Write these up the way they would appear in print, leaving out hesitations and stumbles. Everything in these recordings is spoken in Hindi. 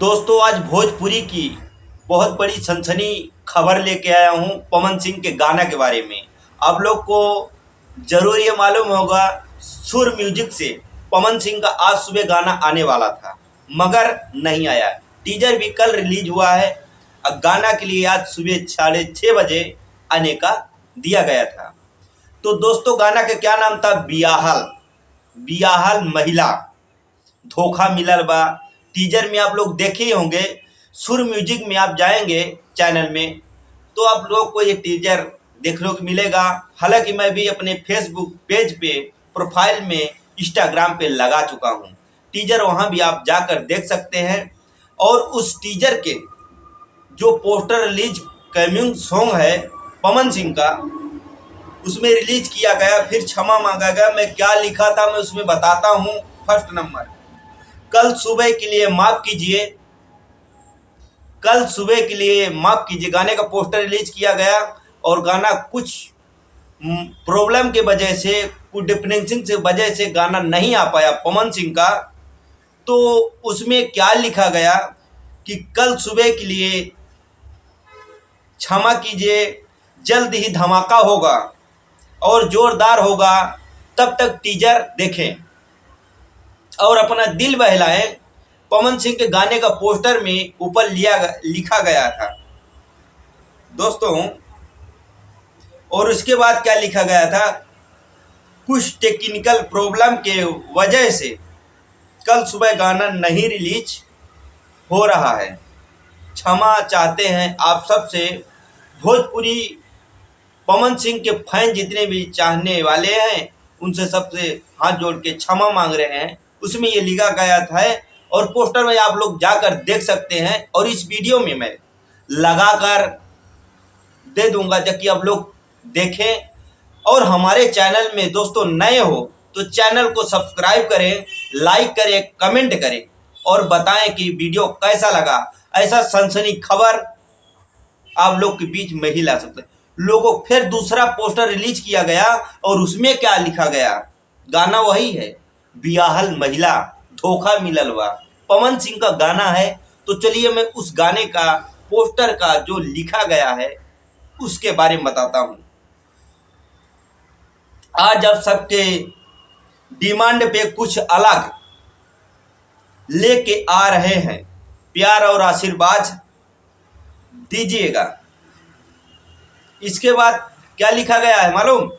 दोस्तों आज भोजपुरी की बहुत बड़ी सनसनी खबर लेके आया हूँ पवन सिंह के गाना के बारे में। आप लोग को जरूर ये मालूम होगा, सुर म्यूजिक से पवन सिंह का आज सुबह गाना आने वाला था मगर नहीं आया। टीजर भी कल रिलीज हुआ है। गाना के लिए आज सुबह 6:30 बजे आने का दिया गया था। तो दोस्तों गाना का क्या नाम था? बियाहल। बियाहल महिला धोखा मिलल बा। टीजर में आप लोग देखे ही होंगे। सुर म्यूजिक में आप जाएंगे चैनल में तो आप लोग को ये टीजर देखने को मिलेगा। हालांकि मैं भी अपने फेसबुक पेज पे, प्रोफाइल में, इंस्टाग्राम पे लगा चुका हूँ। टीजर वहाँ भी आप जाकर देख सकते हैं। और उस टीजर के जो पोस्टर रिलीज कमिंग सॉन्ग है पवन सिंह का, उसमें रिलीज किया गया। फिर क्षमा मांगा गया। मैं क्या लिखा था मैं उसमें बताता हूँ। फर्स्ट नंबर, कल सुबह के लिए माफ कीजिए। कल सुबह के लिए माफ कीजिए गाने का पोस्टर रिलीज किया गया और गाना कुछ प्रॉब्लम के वजह से, कुछ डिफरेंसिंग से वजह से गाना नहीं आ पाया पवन सिंह का। तो उसमें क्या लिखा गया कि कल सुबह के लिए क्षमा कीजिए, जल्द ही धमाका होगा और जोरदार होगा। तब तक टीजर देखें और अपना दिल बहलाएं। पवन सिंह के गाने का पोस्टर में ऊपर लिखा गया था दोस्तों। और उसके बाद क्या लिखा गया था? कुछ टेक्निकल प्रॉब्लम के वजह से कल सुबह गाना नहीं रिलीज हो रहा है। क्षमा चाहते हैं आप सबसे। भोजपुरी पवन सिंह के फैन जितने भी चाहने वाले हैं उनसे सबसे हाथ जोड़ के क्षमा मांग रहे हैं। उसमें ये लिखा गया था और पोस्टर में आप लोग जाकर देख सकते हैं। और इस वीडियो में मैं लगाकर दे दूंगा ताकि आप लोग देखें। और हमारे चैनल में दोस्तों नए हो तो चैनल को सब्सक्राइब करें, लाइक करें, कमेंट करें और बताएं कि वीडियो कैसा लगा। ऐसा सनसनी खबर आप लोग के बीच में ही ला सकते हैं। लोगों फिर दूसरा पोस्टर रिलीज किया गया और उसमें क्या लिखा गया? गाना वही है, बियाहल महिला धोखा मिलल बा। पवन सिंह का गाना है। तो चलिए मैं उस गाने का पोस्टर का जो लिखा गया है उसके बारे में बताता हूं। आज आप सबके डिमांड पे कुछ अलग लेके आ रहे हैं। प्यार और आशीर्वाद दीजिएगा। इसके बाद क्या लिखा गया है मालूम?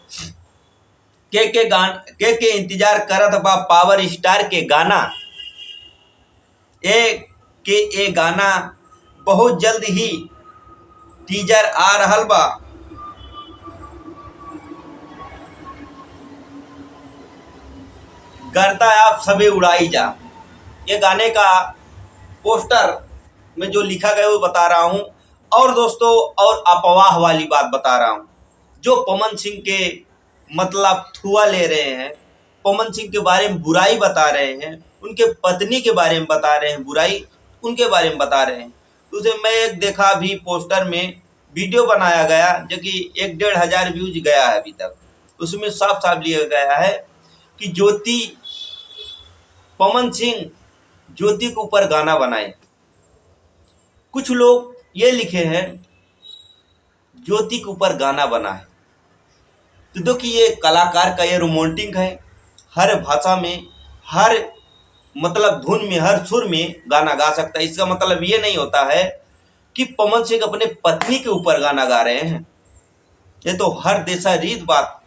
के इंतजार करत बा पावर स्टार के गाना। ए गाना बहुत जल्द ही टीजर आ रहल बा। गर्दा आप सभी उड़ाई जा। ये गाने का पोस्टर में जो लिखा गया वो बता रहा हूँ। और दोस्तों और अफवाह वाली बात बता रहा हूँ। जो पवन सिंह के मतलब थुआ ले रहे हैं, पवन सिंह के बारे में बुराई बता रहे हैं, उनके पत्नी के बारे में बता रहे हैं बुराई, उनके बारे में बता रहे हैं। तो उसे मैं एक देखा अभी पोस्टर में वीडियो बनाया गया जो कि 1-1.5 व्यूज गया है अभी तक। उसमें साफ साफ लिया गया है कि पवन सिंह ज्योति के ऊपर गाना बनाए। कुछ लोग ये लिखे हैं ज्योति के ऊपर गाना बना है। तो देखिए ये कलाकार का ये रोमांटिक है। हर भाषा में, हर मतलब धुन में, हर सुर में गाना गा सकता है। इसका मतलब ये नहीं होता है कि पवन सिंह अपने पत्नी के ऊपर गाना गा रहे हैं। ये तो हर देशा रीत बात।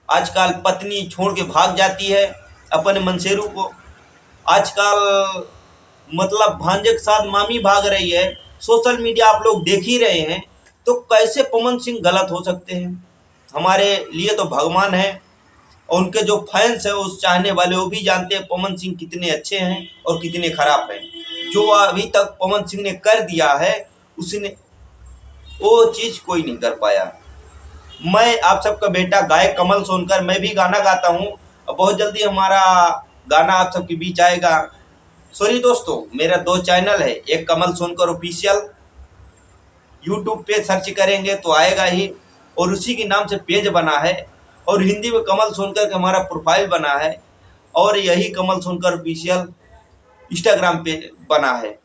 आजकल पत्नी छोड़ के भाग जाती है अपने मनसेरू को। आजकल मतलब भांजे के साथ मामी भाग रही है। सोशल मीडिया आप लोग देख ही रहे हैं। तो कैसे पवन सिंह गलत हो सकते हैं? हमारे लिए तो भगवान है और उनके जो फैंस हैं, उस चाहने वाले, वो भी जानते हैं पवन सिंह कितने अच्छे हैं और कितने खराब हैं। जो अभी तक पवन सिंह ने कर दिया है उसने वो चीज़ कोई नहीं कर पाया। मैं आप सबका बेटा गायक कमल सोनकर, मैं भी गाना गाता हूँ और बहुत जल्दी हमारा गाना आप सबके बीच आएगा। सॉरी दोस्तों, मेरा 2 चैनल है। एक कमल सोनकर ऑफिशियल, यूट्यूब पे सर्च करेंगे तो आएगा ही, और उसी के नाम से पेज बना है। और हिंदी में कमल सोनकर का हमारा प्रोफाइल बना है और यही कमल सोनकर ऑफिशियल इंस्टाग्राम पे बना है।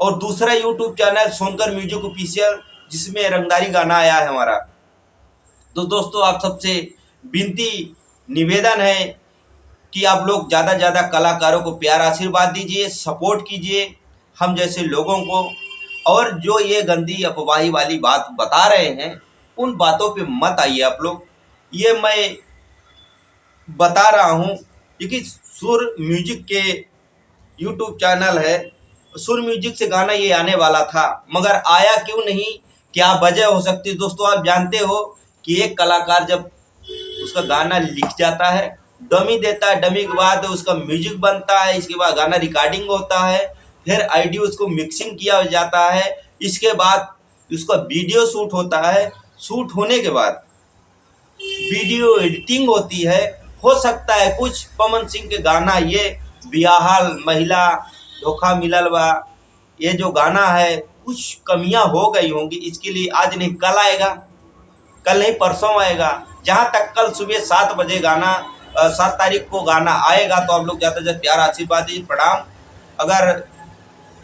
और दूसरा YouTube channel Sonkar music official, जिसमें रंगदारी गाना आया है हमारा। तो दोस्तों आप सबसे विनती निवेदन है कि आप लोग ज़्यादा ज़्यादा कलाकारों को प्यार आशीर्वाद दीजिए, सपोर्ट कीजिए हम जैसे लोगों को। और जो ये गंदी अफवाही वाली बात बता रहे हैं उन बातों पे मत आइए आप लोग। ये मैं बता रहा हूँ क्योंकि सुर म्यूजिक के यूट्यूब चैनल है, सुर म्यूजिक से गाना ये आने वाला था मगर आया क्यों नहीं, क्या वजह हो सकती है। दोस्तों आप जानते हो कि एक कलाकार जब उसका गाना लिख जाता है, डमी देता है, डमी के बाद उसका म्यूजिक बनता है, इसके बाद गाना रिकॉर्डिंग होता है, फिर ऑडियो उसको मिक्सिंग किया जाता है, इसके बाद उसका वीडियो शूट होता है, शूट होने के बाद वीडियो एडिटिंग होती है। हो सकता है कुछ पवन सिंह के गाना ये बियाहल महिला धोखा मिलल बा, ये जो गाना है कुछ कमियां हो गई होंगी, इसके लिए आज नहीं कल आएगा, कल नहीं परसों आएगा। जहां तक कल सुबह 7 बजे गाना 7 तारीख को गाना आएगा तो आप लोग ज़्यादा से ज़्यादा प्यार आशीर्वाद दीजिए। प्रणाम। अगर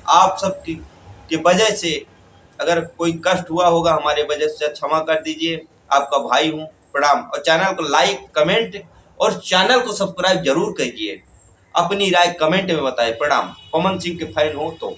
आप सब की वजह से अगर कोई कष्ट हुआ होगा हमारे वजह से, क्षमा कर दीजिए, आपका भाई हूँ। प्रणाम। और चैनल को लाइक कमेंट और चैनल को सब्सक्राइब जरूर कीजिए, अपनी राय कमेंट में बताएं। प्रणाम। पवन सिंह के फैन हो तो।